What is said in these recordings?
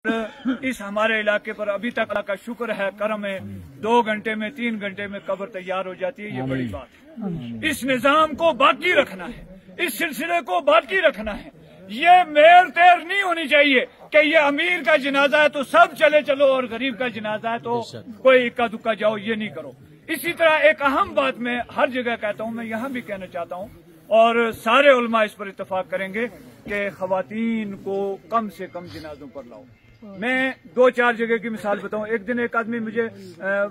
इस हमारे इलाके पर अभी तक अल्लाह का शुक्र है, करम है, 2 घंटे में 3 घंटे में कब्र तैयार हो जाती है। ये बड़ी बात है। इस निजाम को बाकी रखना है, इस सिलसिले को बाकी रखना है। ये मेर तेर नहीं होनी चाहिए कि ये अमीर का जनाजा है तो सब चले चलो और गरीब का जनाजा है तो कोई इक्का दुक्का जाओ, ये नहीं करो। इसी तरह एक अहम बात मैं हर जगह कहता हूँ, मैं यहाँ भी कहना चाहता हूँ और सारे उलमा इस पर इत्तेफाक करेंगे कि खवातीन को कम से कम जनाजों पर लाओ। मैं 2-4 जगह की मिसाल बताऊं। एक दिन एक आदमी मुझे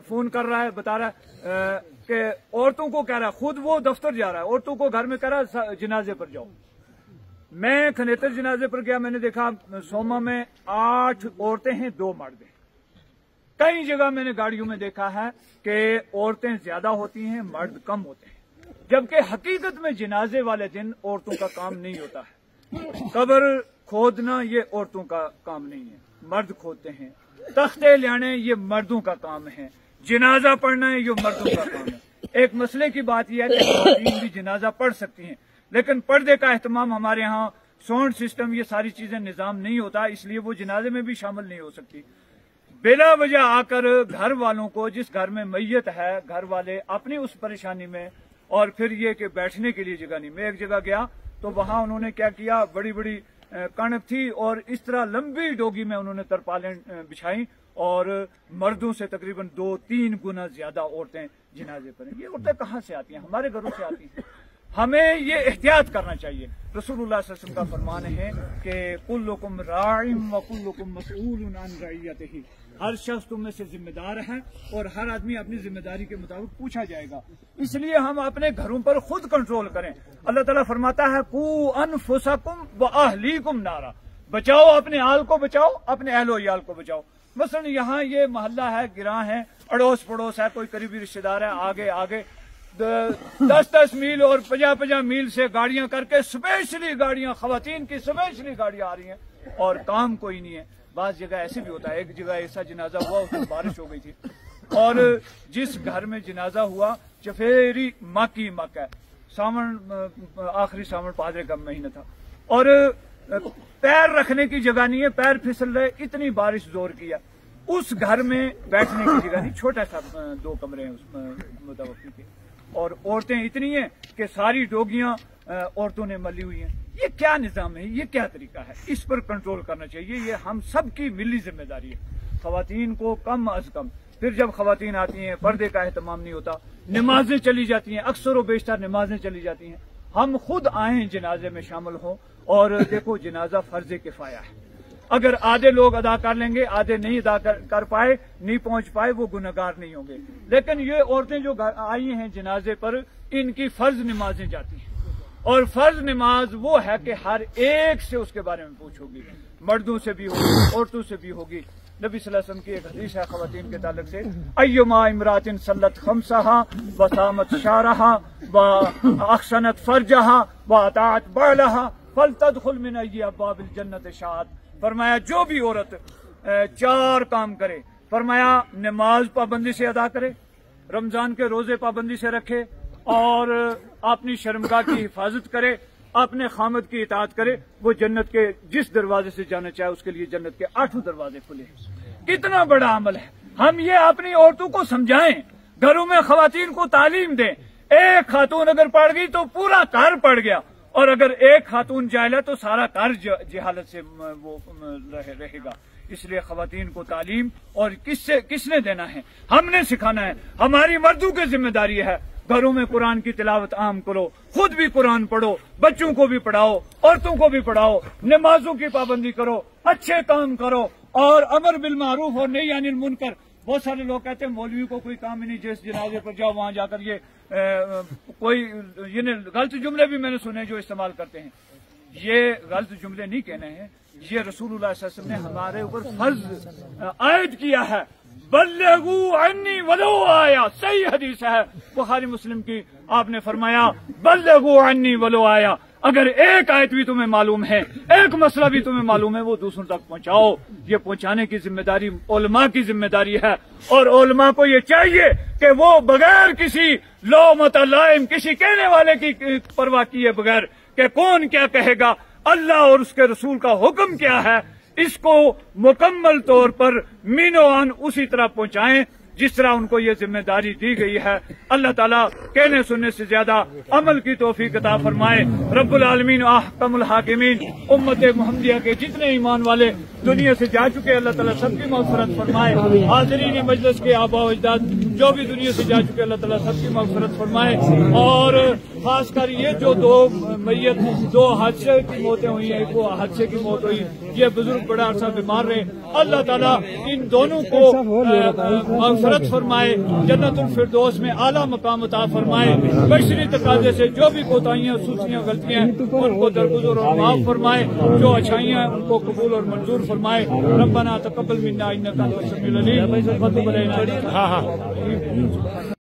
फोन कर रहा है, बता रहा है कि औरतों को कह रहा है, खुद वो दफ्तर जा रहा है, औरतों को घर में कह रहा है जनाजे पर जाओ। मैं खनेतर जनाजे पर गया, मैंने देखा सोमा में 8 औरतें हैं, 2 मर्द हैं। कई जगह मैंने गाड़ियों में देखा है कि औरतें ज्यादा होती हैं, मर्द कम होते हैं, जबकि हकीकत में जनाजे वाले दिन औरतों का काम नहीं होता है। कब्र खोदना ये औरतों का काम नहीं है, मर्द खोदते हैं। तख्ते लाने ये मर्दों का काम है, जनाजा पढ़ना है ये मर्दों का काम है। एक मसले की बात यह है कि औरतें भी जनाजा पढ़ सकती हैं, लेकिन पर्दे का एहतमाम हमारे यहाँ साउंड सिस्टम ये सारी चीजें निजाम नहीं होता, इसलिए वो जनाजे में भी शामिल नहीं हो सकती। बिला वजह आकर घर वालों को, जिस घर में मैयत है, घर वाले अपनी उस परेशानी में, और फिर ये कि बैठने के लिए जगह नहीं। मैं एक जगह गया तो वहां उन्होंने क्या किया, बड़ी बड़ी कणक थी और इस तरह लंबी डोगी में उन्होंने तरपालें बिछाई और मर्दों से तकरीबन 2-3 गुना ज्यादा औरतें जनाजे पर हैं। ये औरतें कहाँ से आती हैं? हमारे घरों से आती हैं। हमें ये एहतियात करना चाहिए। रसूलुल्लाह सल्लल्लाहु अलैहि वसल्लम का फरमान है कि कुल्लुकुम राइम व कुल्लुकुम मसऊलुन अन रइयतिही, हर शख्स तुम में से जिम्मेदार है और हर आदमी अपनी जिम्मेदारी के मुताबिक पूछा जाएगा। इसलिए हम अपने घरों पर खुद कंट्रोल करें। अल्लाह ताला फरमाता है कू अनफुसकुम व अहलीकुम नारा, बचाओ अपने आल को, बचाओ अपने अहलो याल को बचाओ। मसलन यहाँ ये मोहल्ला है, गिरां है, अड़ोस पड़ोस है, कोई करीबी रिश्तेदार है, आगे आगे 10-10 मील और 50-50 मील से गाड़ियां करके स्पेशली गाड़ियां, खवातीन की स्पेशली गाड़ियां आ रही हैं और काम कोई नहीं है। बास जगह ऐसे भी होता है, एक जगह ऐसा जनाजा हुआ, उसमें बारिश हो गई थी और जिस घर में जनाजा हुआ चफेरी माकी मक्का, सावन, आखिरी सावन पादरे का महीना था और पैर रखने की जगह नहीं है, पैर फिसल रहे, इतनी बारिश जोर किया। उस घर में बैठने की जगह नहीं, छोटा सा 2 कमरे हैं उसमें मुतवक्की के, और औरतें इतनी हैं कि सारी डोगियां औरतों ने मली हुई हैं। ये क्या निजाम है, ये क्या तरीका है? इस पर कंट्रोल करना चाहिए। ये हम सब की मिली जिम्मेदारी है। खवातीन को कम अज कम, फिर जब खवातीन आती हैं पर्दे का एहतमाम नहीं होता, नमाजें चली जाती हैं, अक्सर व बेशतर नमाजें चली जाती हैं। हम खुद आए जनाजे में शामिल हों और देखो जनाजा फर्ज किफाया है। अगर आधे लोग अदा कर लेंगे, आधे नहीं अदा कर पाए, नहीं पहुंच पाए, वो गुनहगार नहीं होंगे। लेकिन ये औरतें जो आई हैं जनाजे पर, इनकी फर्ज नमाजें जाती हैं और फर्ज नमाज वो है कि हर एक से उसके बारे में पूछोगी, मर्दों से भी होगी, औरतों से भी होगी। नबी सल्लल्लाहु अलैहि वसल्लम की एक हदीस है खवातीन के ताल्लुक से, अय्युमा इमरातिन सल्लत खमसहा व सामत शारहा व अहसनत फरजहा व अतात बालहा फलतदखुल मिन अय्यि अब्वाबिल जन्नत शाद। फरमाया जो भी औरत 4 काम करे, फरमाया नमाज पाबंदी से अदा करे, रमजान के रोजे पाबंदी से रखे और अपनी शर्मगाह की हिफाजत करे, अपने खामद की इताअत करे, वो जन्नत के जिस दरवाजे से जाना चाहे उसके लिए जन्नत के 8 दरवाजे खुले। कितना बड़ा अमल है। हम ये अपनी औरतों को समझाएं, घरों में खवातीन को तालीम दें। एक खातून अगर पढ़ गई तो पूरा घर पढ़ गया, और अगर एक खातून जाहिला तो सारा घर जहालत से वो रहेगा। इसलिए खवातीन को तालीम और किसने देना है? हमने सिखाना है। हमारी मर्दों की जिम्मेदारी है, घरों में कुरान की तिलावत आम करो, खुद भी कुरान पढ़ो, बच्चों को भी पढ़ाओ, औरतों को भी पढ़ाओ, नमाजों की पाबंदी करो, अच्छे काम करो और अमर बिल मारूफ और नही अनिल मुनकर। बहुत सारे लोग कहते हैं मौलवी को कोई काम ही नहीं, जिस जनाजे पर जाओ वहां जाकर ये कोई ये गलत जुमले भी मैंने सुने जो इस्तेमाल करते हैं। ये गलत जुमले नहीं कहने हैं, ये रसूलुल्लाह सल्लल्लाहु अलैहि वसल्लम ने हमारे ऊपर फर्ज आयद किया है, बल्लगू अन्नी वलो आया। सही हदीस है बुखारी मुस्लिम की, आपने फरमाया बल्लगू अन्नी वलो आया। अगर एक आयत भी तुम्हें मालूम है, एक मसला भी तुम्हें मालूम है, वो दूसरों तक पहुंचाओ। ये पहुंचाने की जिम्मेदारी उलमा की जिम्मेदारी है और उलमा को ये चाहिए कि वो बगैर किसी लौमत लाइम, किसी कहने वाले की परवाह किए बगैर कि कौन क्या कहेगा, अल्लाह और उसके रसूल का हुक्म क्या है, اس کو मुकम्मल तौर पर मीनो आन उसी तरह पहुंचाएं जिस तरह उनको ये जिम्मेदारी दी गई है। अल्लाह ताला कहने सुनने से ज्यादा अमल की तौफीक अता फरमाए। रब्बुल आलमीन अहकमुल हाकिमीन उम्मत मुहम्मदिया के जितने ईमान वाले दुनिया से जा चुके अल्लाह ताला सबकी मग़फ़िरत फरमाए। हाज़रीन मजलिस के आबा व अजदाद जो भी दुनिया से जा चुके अल्लाह ताला सबकी मग़फ़िरत फरमाए। और खासकर ये जो दो हादसे की मौतें हुई हैं, एक वो हादसे की मौत हुई, ये बुजुर्ग बड़ा अरसा बीमार रहे, अल्लाह ताला इन दोनों को मग़फ़िरत फरमाए, जन्नतुल फिरदौस में आला मकाम अता फरमाए। बशरी तकाज़े से जो भी कोताहियां सूचियां गलतियां उनको दरगुज़र और माफ फरमाए, जो अच्छाइयां उनको कबूल और मंजूर फरमाए। रब्बना तक़ब्बल मिन्ना इन्नका अंतस समीउल अलीम व तुब अलैना।